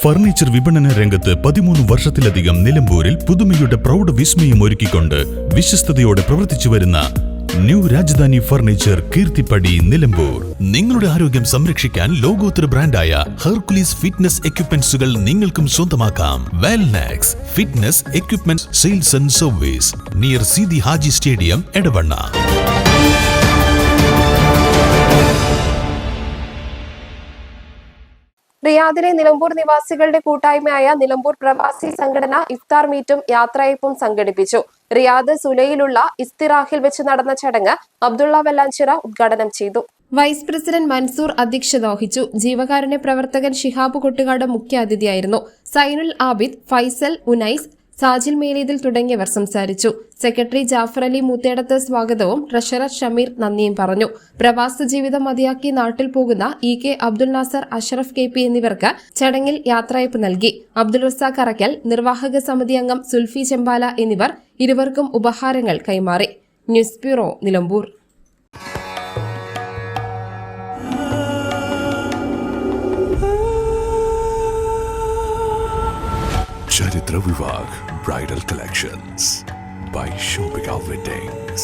Furniture വിപണന രംഗത്ത് 13 വർഷത്തിലധികം നിലമ്പൂരിൽ പുതുമയുടെ പ്രൗഢ വിസ്മയം ഒരുക്കിക്കൊണ്ട് വിശ്വസ്തയോടെ പ്രവർത്തിച്ചു വരുന്ന ന്യൂ രാജധാനി ഫർണിച്ചർ കീർത്തിപ്പടി നിലമ്പൂർ. നിങ്ങളുടെ ആരോഗ്യം സംരക്ഷിക്കാൻ ലോകോത്തര ബ്രാൻഡായ ഹെർക്കുലീസ് ഫിറ്റ്നസ് എക്യുപ്മെന്റ്സുകൾ നിങ്ങൾക്കും സ്വന്തമാക്കാം. Wellnex fitness equipment sales and service near Seethi Haji stadium, Edavanna. റിയാദിലെ നിലമ്പൂർ നിവാസികളുടെ കൂട്ടായ്മയായ നിലമ്പൂർ പ്രവാസി സംഘടന ഇഫ്താർ മീറ്റും യാത്രയയപ്പും സംഘടിപ്പിച്ചു. റിയാദ് സുലയിലുള്ള ഇസ്തിറാഹിൽ വെച്ച് നടന്ന ചടങ്ങ് അബ്ദുള്ള വെല്ലാഞ്ചിറ ഉദ്ഘാടനം ചെയ്തു. വൈസ് പ്രസിഡന്റ് മൻസൂർ അധ്യക്ഷത വഹിച്ചു. ജീവകാരുണ്യ പ്രവർത്തകൻ ഷിഹാബ് കൊട്ടുകാട് മുഖ്യ അതിഥിയായിരുന്നു. സൈനുൽ ആബിദ്, ഫൈസൽ, ഉനൈസ്, സാജിൽ മേലീദിൽ തുടങ്ങിയവർ സംസാരിച്ചു. സെക്രട്ടറി ജാഫർ അലി മൂത്തേടത്ത് സ്വാഗതവും ട്രഷറർ ഷമീർ നന്ദിയും പറഞ്ഞു. പ്രവാസ ജീവിതം മതിയാക്കി നാട്ടിൽ പോകുന്ന EK അബ്ദുൽ നാസർ, അഷറഫ് KP എന്നിവർക്ക് ചടങ്ങിൽ യാത്രയയപ്പ് നൽകി. അബ്ദുൾ റസാഖ് അറക്കൽ, നിർവാഹക സമിതി അംഗം സുൽഫി ചെമ്പാല എന്നിവർ ഇരുവർക്കും ഉപഹാരങ്ങൾ കൈമാറി. News bureau, Nilambur. Charitra Vivag Bridal Collections by Shobhika Weddings.